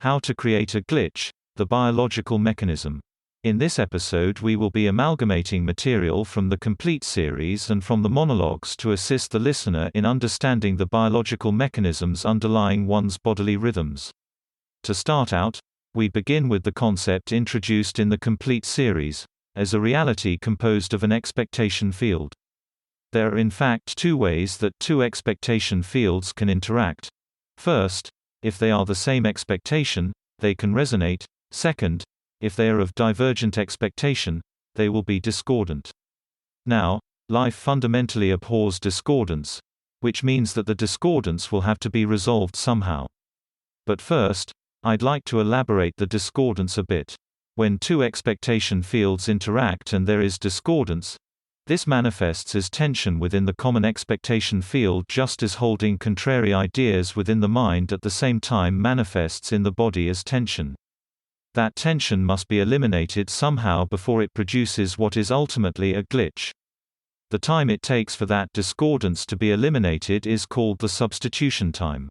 How to create a glitch, the biological mechanism. In this episode we will be amalgamating material from the complete series and from the monologues to assist the listener in understanding the biological mechanisms underlying one's bodily rhythms. To start out, we begin with the concept introduced in the complete series, as a reality composed of an expectation field. There are in fact two ways that two expectation fields can interact. First, if they are the same expectation, they can resonate. Second, if they are of divergent expectation, they will be discordant. Now, life fundamentally abhors discordance, which means that the discordance will have to be resolved somehow. But first, I'd like to elaborate the discordance a bit. When two expectation fields interact and there is discordance, this manifests as tension within the common expectation field, just as holding contrary ideas within the mind at the same time manifests in the body as tension. That tension must be eliminated somehow before it produces what is ultimately a glitch. The time it takes for that discordance to be eliminated is called the substitution time.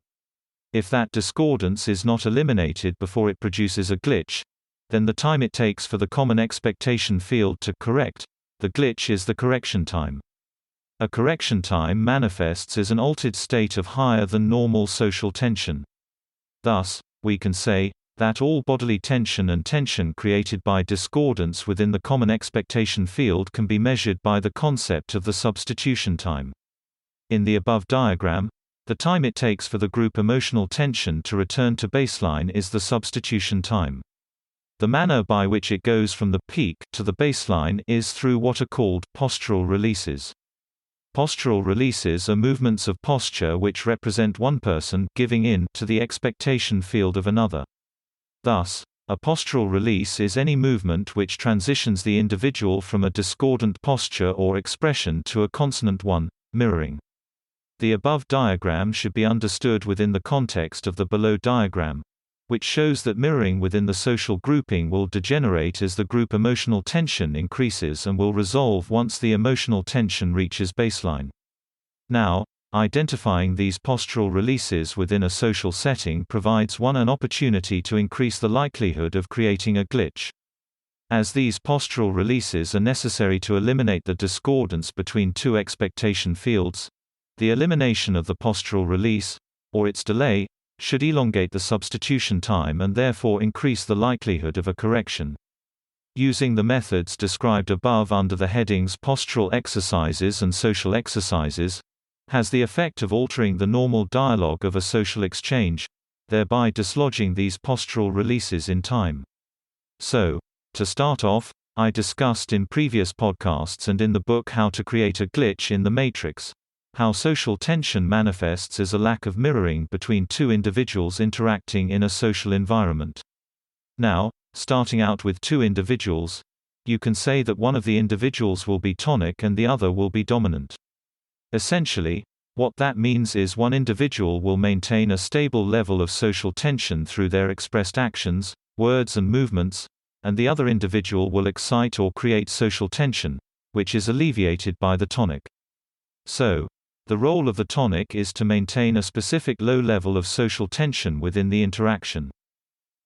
If that discordance is not eliminated before it produces a glitch, then the time it takes for the common expectation field to correct the glitch is the correction time. A correction time manifests as an altered state of higher than normal social tension. Thus, we can say that all bodily tension and tension created by discordance within the common expectation field can be measured by the concept of the substitution time. In the above diagram, the time it takes for the group emotional tension to return to baseline is the substitution time. The manner by which it goes from the peak to the baseline is through what are called postural releases. Postural releases are movements of posture which represent one person giving in to the expectation field of another. Thus, a postural release is any movement which transitions the individual from a discordant posture or expression to a consonant one, mirroring. The above diagram should be understood within the context of the below diagram, which shows that mirroring within the social grouping will degenerate as the group emotional tension increases and will resolve once the emotional tension reaches baseline. Now, identifying these postural releases within a social setting provides one an opportunity to increase the likelihood of creating a glitch. As these postural releases are necessary to eliminate the discordance between two expectation fields, the elimination of the postural release, or its delay, should elongate the substitution time and therefore increase the likelihood of a correction. Using the methods described above under the headings postural exercises and social exercises, has the effect of altering the normal dialogue of a social exchange, thereby dislodging these postural releases in time. So, to start off, I discussed in previous podcasts and in the book How to Create a Glitch in the Matrix, how social tension manifests as a lack of mirroring between two individuals interacting in a social environment. Now, starting out with two individuals, you can say that one of the individuals will be tonic and the other will be dominant. Essentially, what that means is one individual will maintain a stable level of social tension through their expressed actions, words and movements, and the other individual will excite or create social tension, which is alleviated by the tonic. So, the role of the tonic is to maintain a specific low level of social tension within the interaction.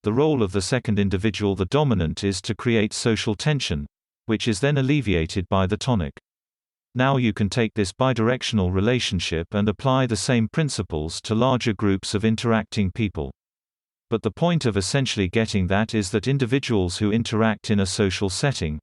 The role of the second individual, the dominant, is to create social tension, which is then alleviated by the tonic. Now you can take this bidirectional relationship and apply the same principles to larger groups of interacting people. But the point of essentially getting that is that individuals who interact in a social setting,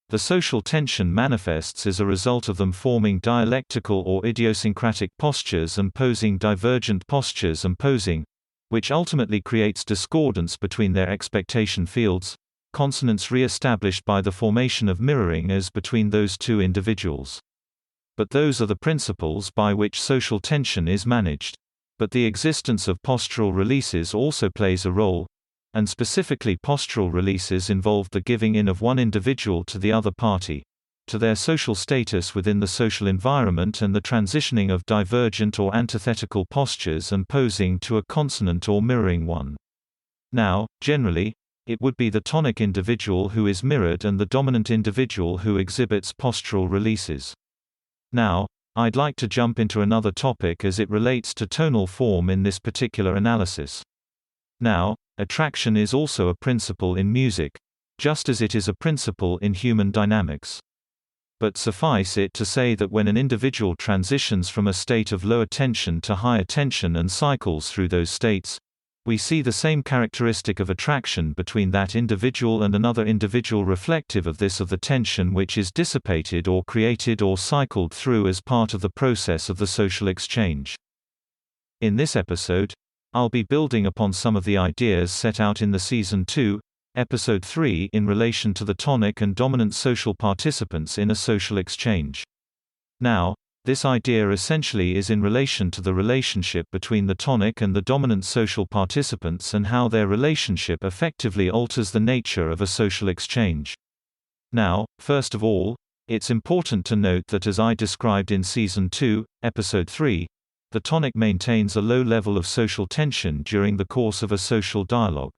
the social tension manifests as a result of them forming dialectical or idiosyncratic postures and posing divergent postures and posing, which ultimately creates discordance between their expectation fields, consonance re-established by the formation of mirroring as between those two individuals. But those are the principles by which social tension is managed. But the existence of postural releases also plays a role, and specifically postural releases involve the giving in of one individual to the other party, to their social status within the social environment, and the transitioning of divergent or antithetical postures and posing to a consonant or mirroring one. Now, generally, it would be the tonic individual who is mirrored and the dominant individual who exhibits postural releases. Now, I'd like to jump into another topic as it relates to tonal form in this particular analysis. Now, attraction is also a principle in music, just as it is a principle in human dynamics. But suffice it to say that when an individual transitions from a state of lower tension to higher tension and cycles through those states, we see the same characteristic of attraction between that individual and another individual reflective of the tension which is dissipated or created or cycled through as part of the process of the social exchange. In this episode, I'll be building upon some of the ideas set out in the Season 2, Episode 3 in relation to the tonic and dominant social participants in a social exchange. Now, this idea essentially is in relation to the relationship between the tonic and the dominant social participants and how their relationship effectively alters the nature of a social exchange. Now, first of all, it's important to note that as I described in Season 2, Episode 3, the tonic maintains a low level of social tension during the course of a social dialogue.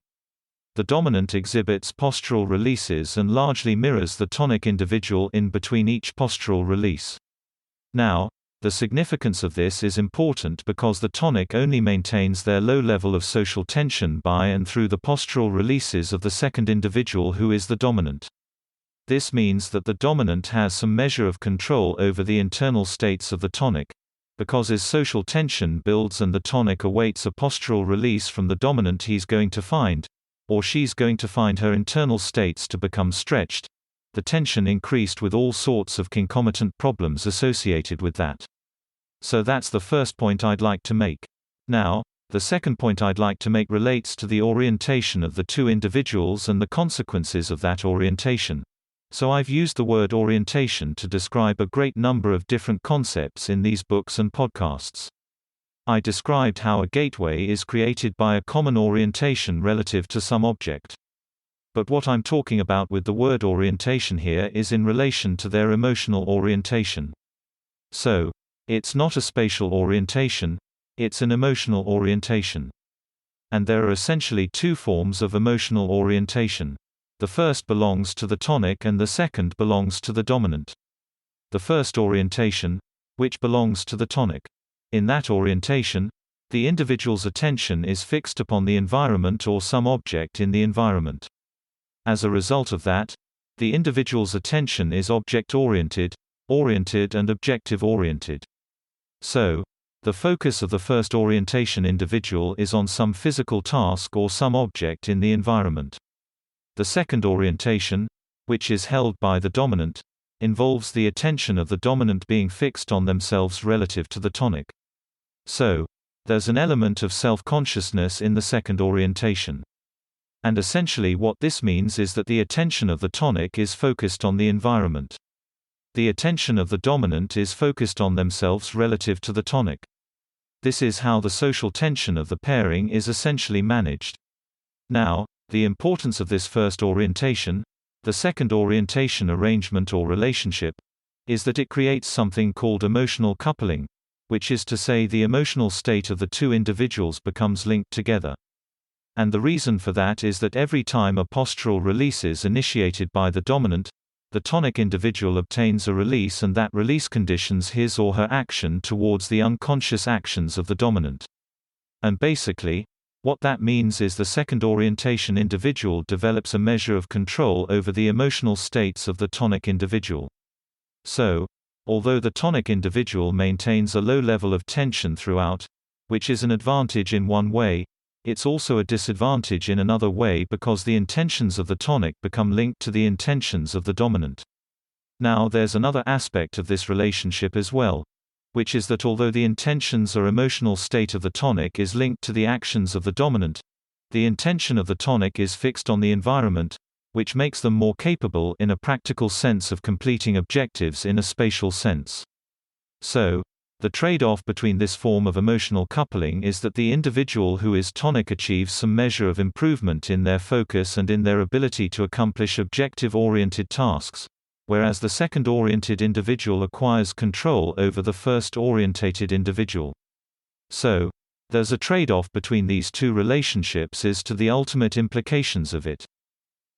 The dominant exhibits postural releases and largely mirrors the tonic individual in between each postural release. Now, the significance of this is important because the tonic only maintains their low level of social tension by and through the postural releases of the second individual who is the dominant. This means that the dominant has some measure of control over the internal states of the tonic, because as social tension builds and the tonic awaits a postural release from the dominant, he's going to find, or she's going to find her internal states to become stretched, the tension increased with all sorts of concomitant problems associated with that. So that's the first point I'd like to make. Now, the second point I'd like to make relates to the orientation of the two individuals and the consequences of that orientation. So I've used the word orientation to describe a great number of different concepts in these books and podcasts. I described how a gateway is created by a common orientation relative to some object. But what I'm talking about with the word orientation here is in relation to their emotional orientation. So, it's not a spatial orientation, it's an emotional orientation. And there are essentially two forms of emotional orientation. The first belongs to the tonic and the second belongs to the dominant. The first orientation, which belongs to the tonic. In that orientation, the individual's attention is fixed upon the environment or some object in the environment. As a result of that, the individual's attention is object-oriented, oriented and objective-oriented. So, the focus of the first orientation individual is on some physical task or some object in the environment. The second orientation, which is held by the dominant, involves the attention of the dominant being fixed on themselves relative to the tonic. So, there's an element of self-consciousness in the second orientation. And essentially what this means is that the attention of the tonic is focused on the environment. The attention of the dominant is focused on themselves relative to the tonic. This is how the social tension of the pairing is essentially managed. Now, the importance of this first orientation, the second orientation arrangement or relationship, is that it creates something called emotional coupling, which is to say the emotional state of the two individuals becomes linked together. And the reason for that is that every time a postural release is initiated by the dominant, the tonic individual obtains a release, and that release conditions his or her action towards the unconscious actions of the dominant. And basically, what that means is the second orientation individual develops a measure of control over the emotional states of the tonic individual. So, although the tonic individual maintains a low level of tension throughout, which is an advantage in one way, it's also a disadvantage in another way because the intentions of the tonic become linked to the intentions of the dominant. Now there's another aspect of this relationship as well, which is that although the intentions or emotional state of the tonic is linked to the actions of the dominant, the intention of the tonic is fixed on the environment, which makes them more capable in a practical sense of completing objectives in a spatial sense. So, the trade-off between this form of emotional coupling is that the individual who is tonic achieves some measure of improvement in their focus and in their ability to accomplish objective-oriented tasks, whereas the second-oriented individual acquires control over the first-orientated individual. So, there's a trade-off between these two relationships as to the ultimate implications of it.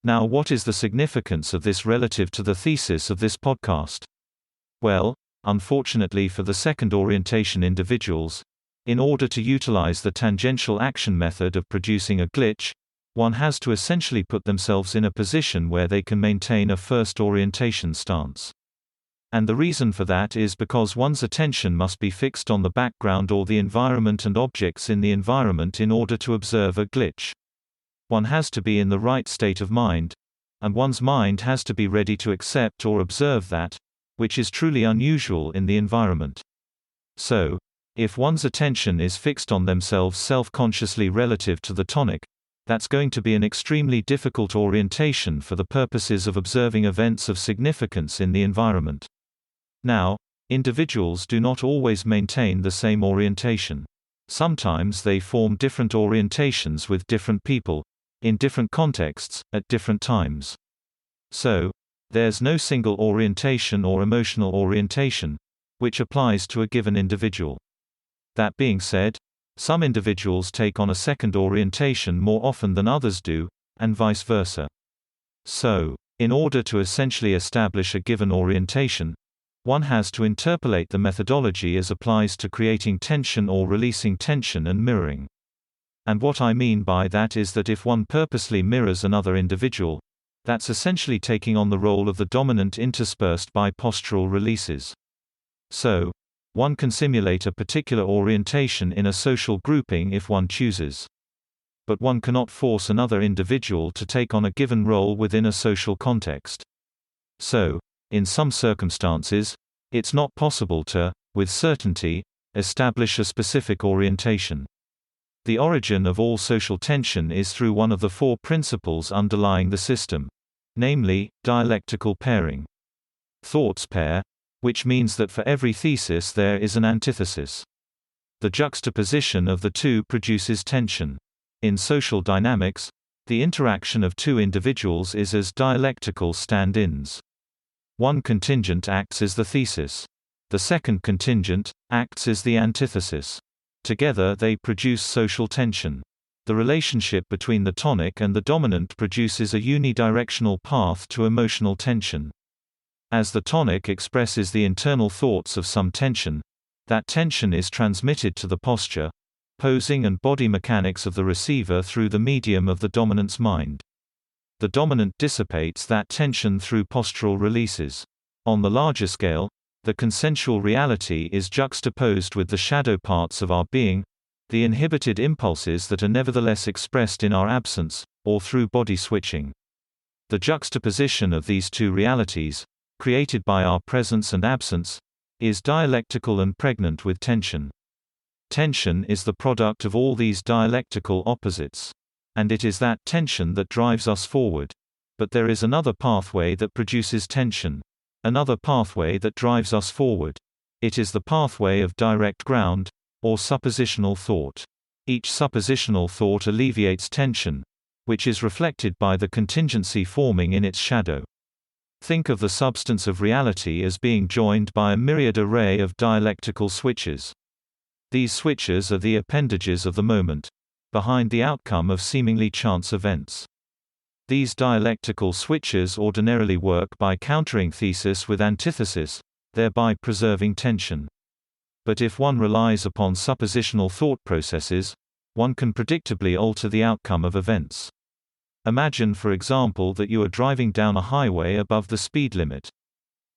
Now, what is the significance of this relative to the thesis of this podcast? Well, unfortunately for the second orientation individuals, In order to utilize the tangential action method of producing a glitch, one has to essentially put themselves in a position where they can maintain a first orientation stance. And the reason for that is because one's attention must be fixed on the background or the environment and objects in the environment in order to observe a glitch. One has to be in the right state of mind, and one's mind has to be ready to accept or observe that, which is truly unusual in the environment. So, if one's attention is fixed on themselves self-consciously relative to the tonic, that's going to be an extremely difficult orientation for the purposes of observing events of significance in the environment. Now, individuals do not always maintain the same orientation. Sometimes they form different orientations with different people, in different contexts, at different times. So, there's no single orientation or emotional orientation, which applies to a given individual. That being said, some individuals take on a second orientation more often than others do, and vice versa. So, in order to essentially establish a given orientation, one has to interpolate the methodology as applies to creating tension or releasing tension and mirroring. And what I mean by that is that if one purposely mirrors another individual, that's essentially taking on the role of the dominant interspersed by postural releases. So, one can simulate a particular orientation in a social grouping if one chooses. But one cannot force another individual to take on a given role within a social context. So, in some circumstances, it's not possible to, with certainty, establish a specific orientation. The origin of all social tension is through one of the four principles underlying the system, namely, dialectical pairing. Thoughts pair, which means that for every thesis there is an antithesis. The juxtaposition of the two produces tension. In social dynamics, the interaction of two individuals is as dialectical stand-ins. One contingent acts as the thesis. The second contingent acts as the antithesis. Together they produce social tension. The relationship between the tonic and the dominant produces a unidirectional path to emotional tension. As the tonic expresses the internal thoughts of some tension, that tension is transmitted to the posture, posing and body mechanics of the receiver through the medium of the dominant's mind. The dominant dissipates that tension through postural releases. On the larger scale, the consensual reality is juxtaposed with the shadow parts of our being, the inhibited impulses that are nevertheless expressed in our absence, or through body switching. The juxtaposition of these two realities, created by our presence and absence, is dialectical and pregnant with tension. Tension is the product of all these dialectical opposites. And it is that tension that drives us forward. But there is another pathway that produces tension. Another pathway that drives us forward. It is the pathway of direct ground, or suppositional thought. Each suppositional thought alleviates tension, which is reflected by the contingency forming in its shadow. Think of the substance of reality as being joined by a myriad array of dialectical switches. These switches are the appendages of the moment, behind the outcome of seemingly chance events. These dialectical switches ordinarily work by countering thesis with antithesis, thereby preserving tension. But if one relies upon suppositional thought processes, one can predictably alter the outcome of events. Imagine for example that you are driving down a highway above the speed limit.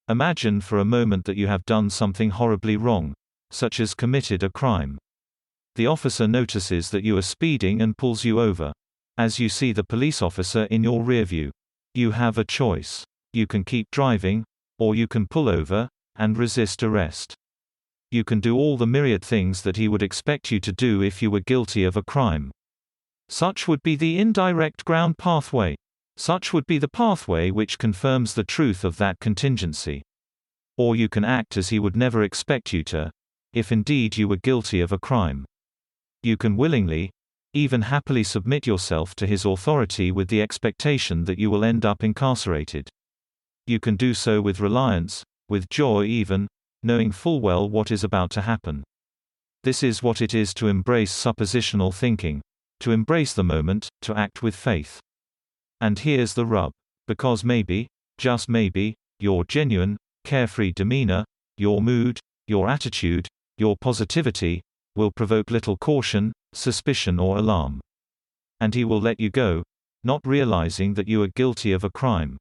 Imagine for a moment that you have done something horribly wrong, such as committed a crime. The officer notices that you are speeding and pulls you over. As you see the police officer in your rearview, you have a choice. You can keep driving, or you can pull over, and resist arrest. You can do all the myriad things that he would expect you to do if you were guilty of a crime. Such would be the indirect ground pathway. Such would be the pathway which confirms the truth of that contingency. Or you can act as he would never expect you to, if indeed you were guilty of a crime. You can willingly, even happily submit yourself to his authority with the expectation that you will end up incarcerated. You can do so with reliance, with joy even, knowing full well what is about to happen. This is what it is to embrace suppositional thinking, to embrace the moment, to act with faith. And here's the rub. Because maybe, just maybe, your genuine, carefree demeanor, your mood, your attitude, your positivity, will provoke little caution, suspicion or alarm. And he will let you go, not realizing that you are guilty of a crime.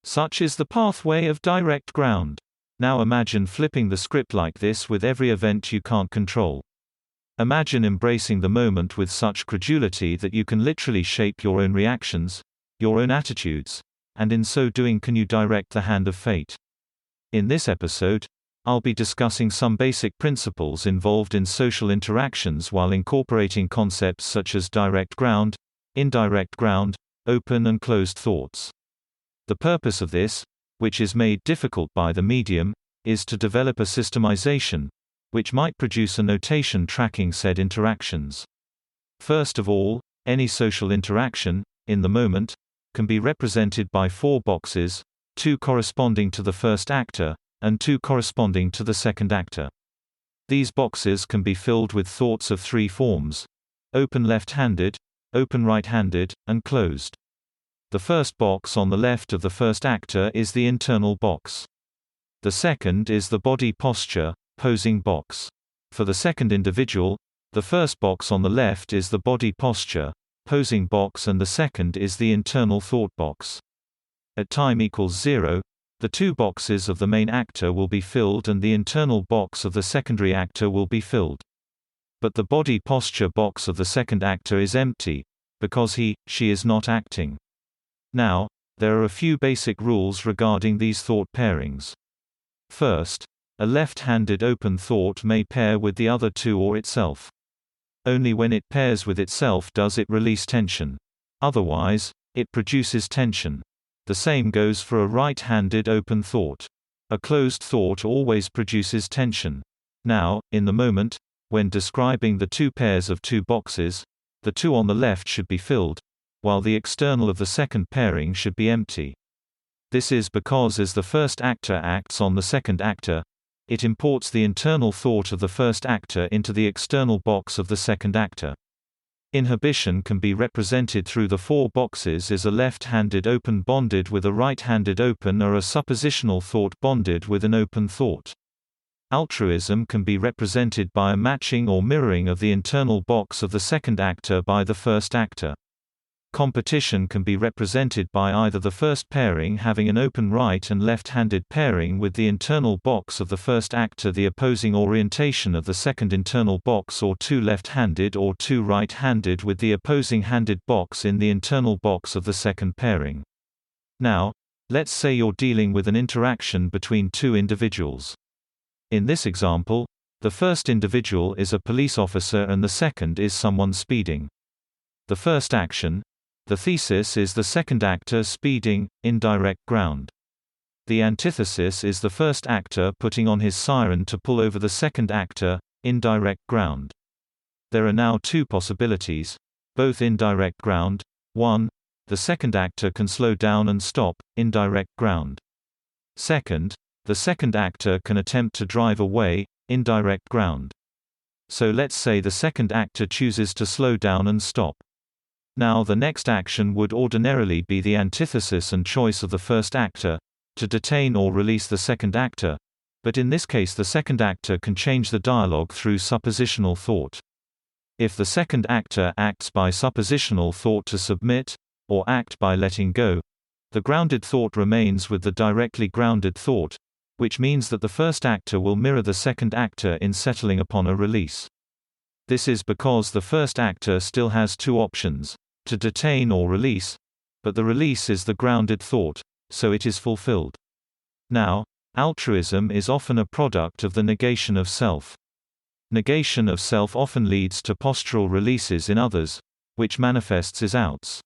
Such is the pathway of direct ground. Now imagine flipping the script like this with every event you can't control. Imagine embracing the moment with such credulity that you can literally shape your own reactions, your own attitudes, and in so doing can you direct the hand of fate. In this episode, I'll be discussing some basic principles involved in social interactions while incorporating concepts such as direct ground, indirect ground, open and closed thoughts. The purpose of this, which is made difficult by the medium, is to develop a systemization, which might produce a notation tracking said interactions. First of all, any social interaction, in the moment, can be represented by 4 boxes, 2 corresponding to the first actor, and 2 corresponding to the second actor. These boxes can be filled with thoughts of 3 forms: open left-handed, open right-handed, and closed. The first box on the left of the first actor is the internal box. The second is the body posture, posing box. For the second individual, the first box on the left is the body posture, posing box, and the second is the internal thought box. At time equals 0, the 2 boxes of the main actor will be filled and the internal box of the secondary actor will be filled. But the body posture box of the second actor is empty, because she is not acting. Now, there are a few basic rules regarding these thought pairings. First, a left-handed open thought may pair with the other 2 or itself. Only when it pairs with itself does it release tension. Otherwise, it produces tension. The same goes for a right-handed open thought. A closed thought always produces tension. Now, in the moment, when describing the 2 pairs of 2 boxes, the 2 on the left should be filled, while the external of the second pairing should be empty. This is because as the first actor acts on the second actor, it imports the internal thought of the first actor into the external box of the second actor. Inhibition can be represented through the 4 boxes as a left-handed open bonded with a right-handed open or a suppositional thought bonded with an open thought. Altruism can be represented by a matching or mirroring of the internal box of the second actor by the first actor. Competition can be represented by either the first pairing having an open right and left-handed pairing with the internal box of the first actor the opposing orientation of the second internal box, or 2 left-handed or 2 right-handed with the opposing handed box in the internal box of the second pairing. Now, let's say you're dealing with an interaction between 2 individuals. In this example, the first individual is a police officer and the second is someone speeding. The first action, the thesis, is the second actor speeding, indirect ground. The antithesis is the first actor putting on his siren to pull over the second actor, indirect ground. There are now 2 possibilities, both indirect ground. 1. The second actor can slow down and stop, indirect ground. Second, the second actor can attempt to drive away, indirect ground. So let's say the second actor chooses to slow down and stop. Now the next action would ordinarily be the antithesis and choice of the first actor, to detain or release the second actor, but in this case the second actor can change the dialogue through suppositional thought. If the second actor acts by suppositional thought to submit, or act by letting go, the grounded thought remains with the directly grounded thought, which means that the first actor will mirror the second actor in settling upon a release. This is because the first actor still has 2 options, to detain or release, but the release is the grounded thought, so it is fulfilled. Now, altruism is often a product of the negation of self. Negation of self often leads to postural releases in others, which manifests as outs.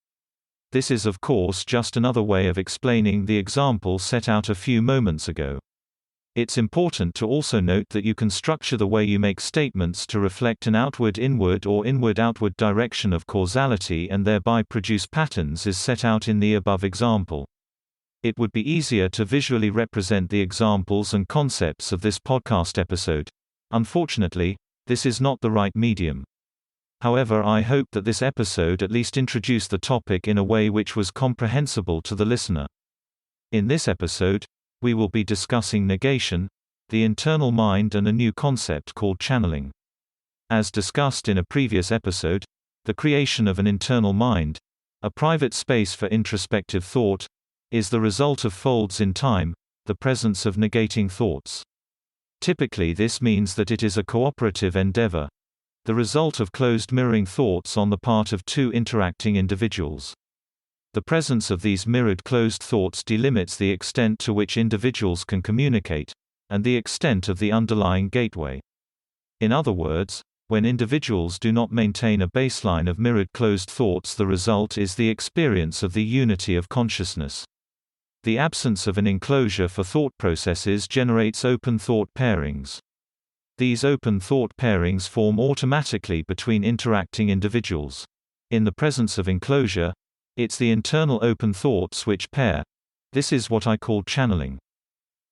This is of course just another way of explaining the example set out a few moments ago. It's important to also note that you can structure the way you make statements to reflect an outward-inward or inward-outward direction of causality and thereby produce patterns as set out in the above example. It would be easier to visually represent the examples and concepts of this podcast episode. Unfortunately, this is not the right medium. However, I hope that this episode at least introduced the topic in a way which was comprehensible to the listener. In this episode, we will be discussing negation, the internal mind, and a new concept called channeling. As discussed in a previous episode, the creation of an internal mind, a private space for introspective thought, is the result of folds in time, the presence of negating thoughts. Typically this means that it is a cooperative endeavor, the result of closed mirroring thoughts on the part of two interacting individuals. The presence of these mirrored closed thoughts delimits the extent to which individuals can communicate, and the extent of the underlying gateway. In other words, when individuals do not maintain a baseline of mirrored closed thoughts, the result is the experience of the unity of consciousness. The absence of an enclosure for thought processes generates open thought pairings. These open thought pairings form automatically between interacting individuals. In the presence of enclosure, it's the internal open thoughts which pair. This is what I call channeling.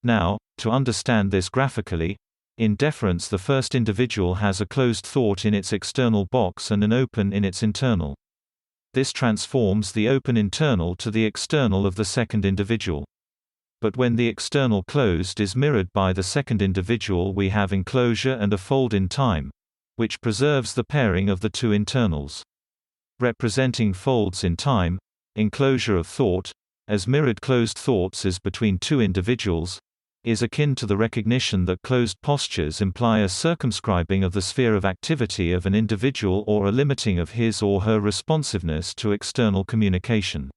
Now, to understand this graphically, in deference the first individual has a closed thought in its external box and an open in its internal. This transforms the open internal to the external of the second individual. But when the external closed is mirrored by the second individual, we have enclosure and a fold in time, which preserves the pairing of the two internals. Representing folds in time, enclosure of thought, as mirrored closed thoughts as between two individuals, is akin to the recognition that closed postures imply a circumscribing of the sphere of activity of an individual or a limiting of his or her responsiveness to external communication.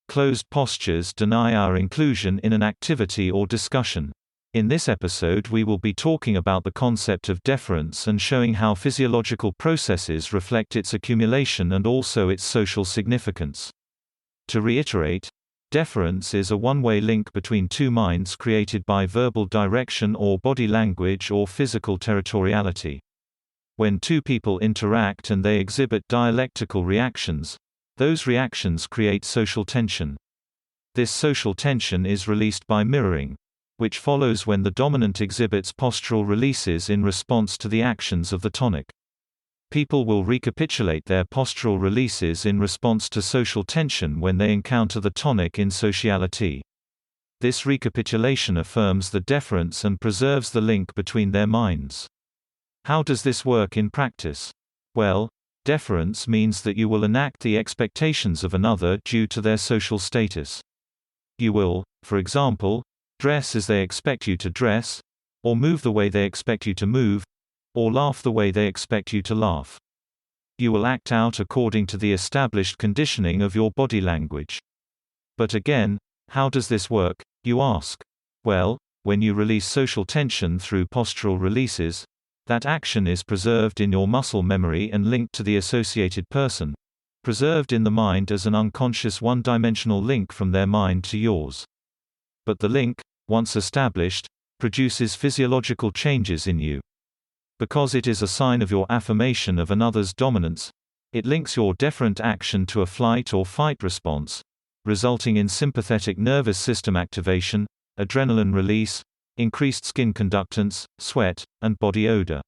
Closed postures deny our inclusion in an activity or discussion. In this episode we will be talking about the concept of deference and showing how physiological processes reflect its accumulation and also its social significance. To reiterate, deference is a one-way link between two minds created by verbal direction or body language or physical territoriality. When two people interact and they exhibit dialectical reactions, those reactions create social tension. This social tension is released by mirroring, which follows when the dominant exhibits postural releases in response to the actions of the tonic. People will recapitulate their postural releases in response to social tension when they encounter the tonic in sociality. This recapitulation affirms the deference and preserves the link between their minds. How does this work in practice? Well, deference means that you will enact the expectations of another due to their social status. You will, for example, dress as they expect you to dress, or move the way they expect you to move, or laugh the way they expect you to laugh. You will act out according to the established conditioning of your body language. But again, how does this work, you ask? Well, when you release social tension through postural releases, that action is preserved in your muscle memory and linked to the associated person, preserved in the mind as an unconscious one-dimensional link from their mind to yours. But the link, once established, produces physiological changes in you. Because it is a sign of your affirmation of another's dominance, it links your deferent action to a flight or fight response, resulting in sympathetic nervous system activation, adrenaline release, increased skin conductance, sweat, and body odor.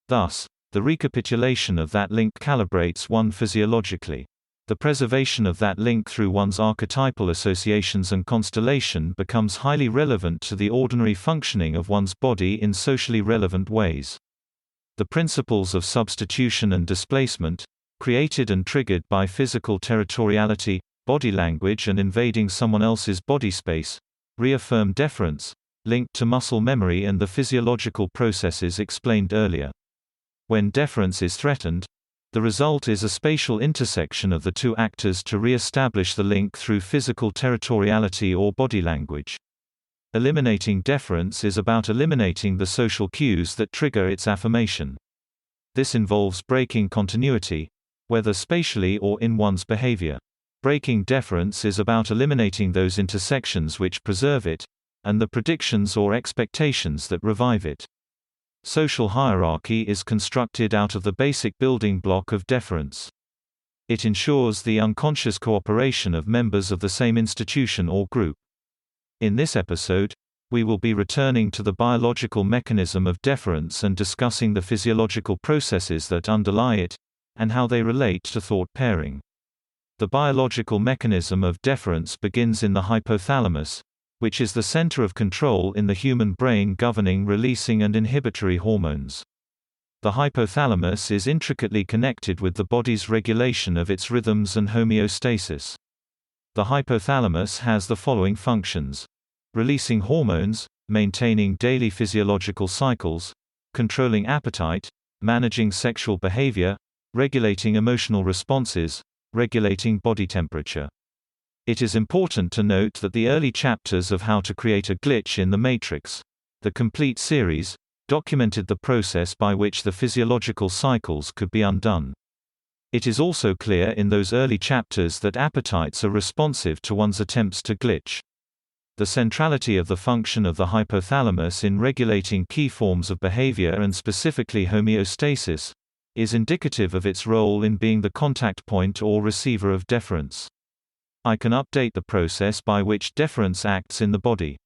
Thus, the recapitulation of that link calibrates one physiologically. The preservation of that link through one's archetypal associations and constellation becomes highly relevant to the ordinary functioning of one's body in socially relevant ways. The principles of substitution and displacement, created and triggered by physical territoriality, body language and invading someone else's body space, reaffirm deference, linked to muscle memory and the physiological processes explained earlier. When deference is threatened, the result is a spatial intersection of the two actors to re-establish the link through physical territoriality or body language. Eliminating deference is about eliminating the social cues that trigger its affirmation. This involves breaking continuity, whether spatially or in one's behavior. Breaking deference is about eliminating those intersections which preserve it, and the predictions or expectations that revive it. Social hierarchy is constructed out of the basic building block of deference. It ensures the unconscious cooperation of members of the same institution or group. In this episode, we will be returning to the biological mechanism of deference and discussing the physiological processes that underlie it, and how they relate to thought pairing. The biological mechanism of deference begins in the hypothalamus, which is the center of control in the human brain governing releasing and inhibitory hormones. The hypothalamus is intricately connected with the body's regulation of its rhythms and homeostasis. The hypothalamus has the following functions: releasing hormones, maintaining daily physiological cycles, controlling appetite, managing sexual behavior, regulating emotional responses, regulating body temperature. It is important to note that the early chapters of How to Create a Glitch in the Matrix, the complete series, documented the process by which the physiological cycles could be undone. It is also clear in those early chapters that appetites are responsive to one's attempts to glitch. The centrality of the function of the hypothalamus in regulating key forms of behavior and specifically homeostasis is indicative of its role in being the contact point or receiver of deference. I can update the process by which deference acts in the body.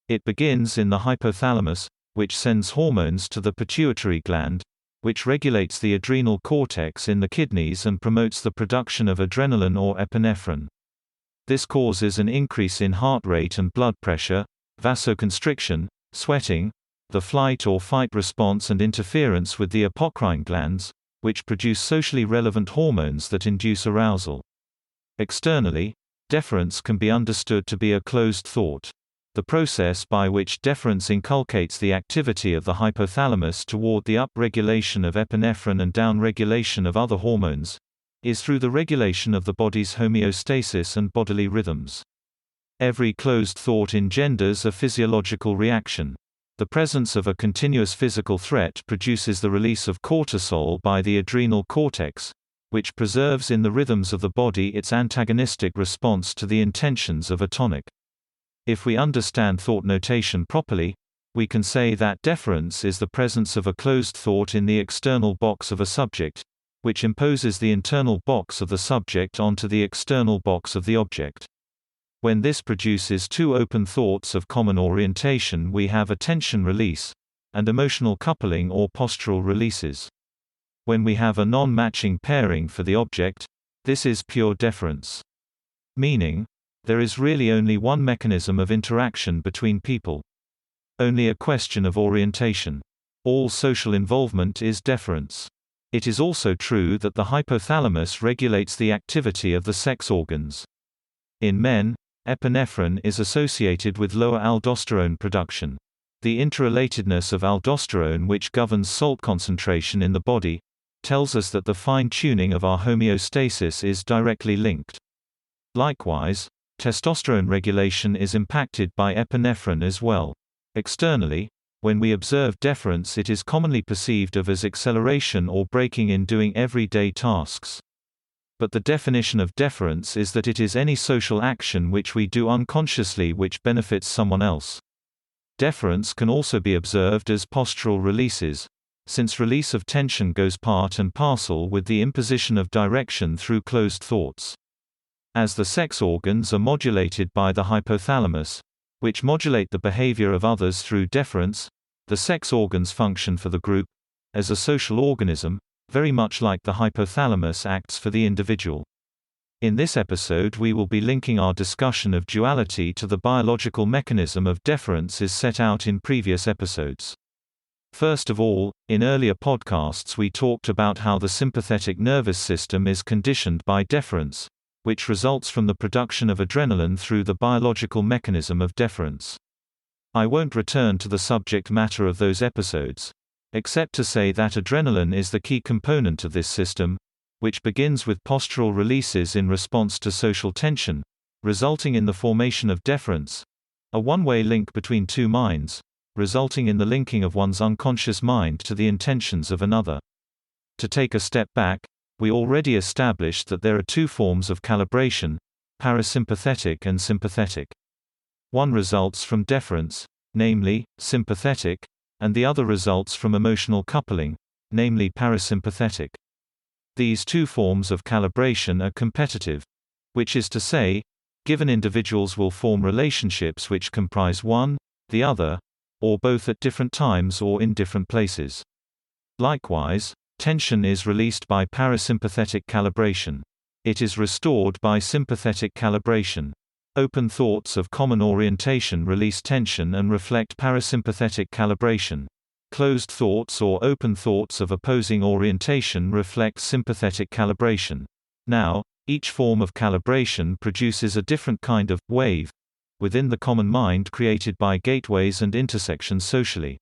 It begins in the hypothalamus, which sends hormones to the pituitary gland, which regulates the adrenal cortex in the kidneys and promotes the production of adrenaline or epinephrine. This causes an increase in heart rate and blood pressure, vasoconstriction, sweating, the flight or fight response, and interference with the apocrine glands, which produce socially relevant hormones that induce arousal. Externally, deference can be understood to be a closed thought. The process by which deference inculcates the activity of the hypothalamus toward the up-regulation of epinephrine and down-regulation of other hormones is through the regulation of the body's homeostasis and bodily rhythms. Every closed thought engenders a physiological reaction. The presence of a continuous physical threat produces the release of cortisol by the adrenal cortex, which preserves in the rhythms of the body its antagonistic response to the intentions of a tonic. If we understand thought notation properly, we can say that deference is the presence of a closed thought in the external box of a subject, which imposes the internal box of the subject onto the external box of the object. When this produces two open thoughts of common orientation, we have attention release and emotional coupling or postural releases. When we have a non-matching pairing for the object, this is pure deference. Meaning, there is really only one mechanism of interaction between people. Only a question of orientation. All social involvement is deference. It is also true that the hypothalamus regulates the activity of the sex organs. In men, epinephrine is associated with lower aldosterone production. The interrelatedness of aldosterone, which governs salt concentration in the body, tells us that the fine-tuning of our homeostasis is directly linked. Likewise, testosterone regulation is impacted by epinephrine as well. Externally, when we observe deference, it is commonly perceived of as acceleration or braking in doing everyday tasks. But the definition of deference is that it is any social action which we do unconsciously which benefits someone else. Deference can also be observed as postural releases, since release of tension goes part and parcel with the imposition of direction through closed thoughts. As the sex organs are modulated by the hypothalamus, which modulate the behavior of others through deference, the sex organs function for the group, as a social organism, very much like the hypothalamus acts for the individual. In this episode we will be linking our discussion of duality to the biological mechanism of deference as set out in previous episodes. First of all, in earlier podcasts we talked about how the sympathetic nervous system is conditioned by deference, which results from the production of adrenaline through the biological mechanism of deference. I won't return to the subject matter of those episodes, except to say that adrenaline is the key component of this system, which begins with postural releases in response to social tension, resulting in the formation of deference, a one-way link between two minds, resulting in the linking of one's unconscious mind to the intentions of another. To take a step back, we already established that there are two forms of calibration, parasympathetic and sympathetic. One results from deference, namely, sympathetic, and the other results from emotional coupling, namely parasympathetic. These two forms of calibration are competitive, which is to say, given individuals will form relationships which comprise one, the other, or both at different times or in different places. Likewise, tension is released by parasympathetic calibration. It is restored by sympathetic calibration. Open thoughts of common orientation release tension and reflect parasympathetic calibration. Closed thoughts or open thoughts of opposing orientation reflect sympathetic calibration. Now, each form of calibration produces a different kind of wave within the common mind created by gateways and intersections socially.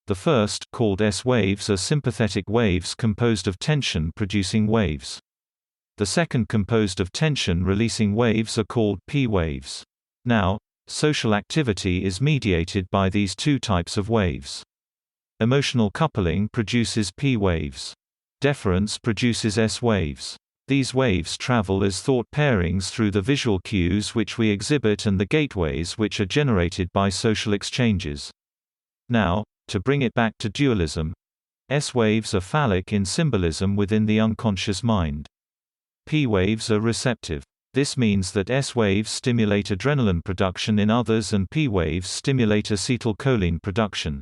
The first, called S waves, are sympathetic waves composed of tension-producing waves. The second, composed of tension-releasing waves, are called P waves. Now, social activity is mediated by these two types of waves. Emotional coupling produces P waves. Deference produces S waves. These waves travel as thought pairings through the visual cues which we exhibit and the gateways which are generated by social exchanges. Now, to bring it back to dualism, S waves are phallic in symbolism within the unconscious mind. P waves are receptive. This means that S waves stimulate adrenaline production in others and P waves stimulate acetylcholine production.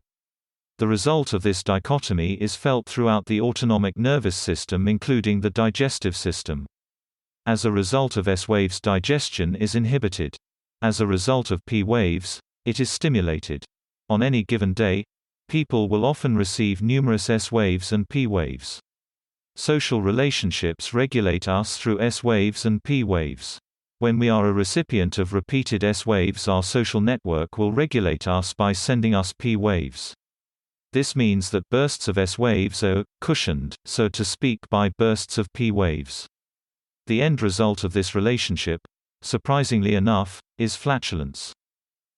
The result of this dichotomy is felt throughout the autonomic nervous system, including the digestive system. As a result of S waves, digestion is inhibited. As a result of P waves, it is stimulated. On any given day, people will often receive numerous S waves and P waves. Social relationships regulate us through S waves and P waves. When we are a recipient of repeated S waves, our social network will regulate us by sending us P waves. This means that bursts of S waves are cushioned, so to speak, by bursts of P waves. The end result of this relationship, surprisingly enough, is flatulence.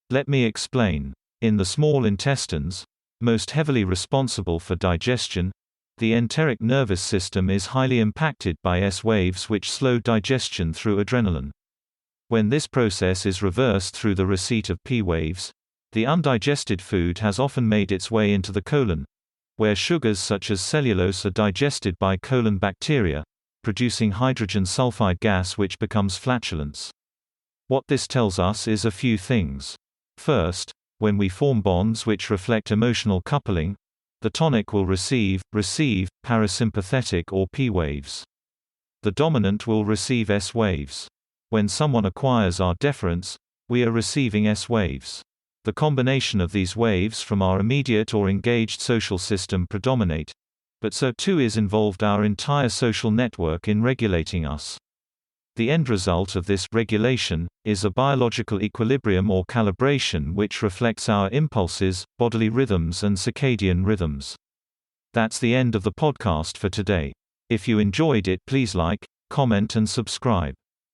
Let me explain. In the small intestines, most heavily responsible for digestion, the enteric nervous system is highly impacted by S waves which slow digestion through adrenaline. When this process is reversed through the receipt of P waves, the undigested food has often made its way into the colon, where sugars such as cellulose are digested by colon bacteria, producing hydrogen sulfide gas which becomes flatulence. What this tells us is a few things. First, when we form bonds which reflect emotional coupling, the tonic will receive parasympathetic or P waves. The dominant will receive S waves. When someone acquires our deference, we are receiving S waves. The combination of these waves from our immediate or engaged social system predominate, but so too is involved our entire social network in regulating us. The end result of this regulation is a biological equilibrium or calibration which reflects our impulses, bodily rhythms and circadian rhythms. That's the end of the podcast for today. If you enjoyed it, please like, comment and subscribe.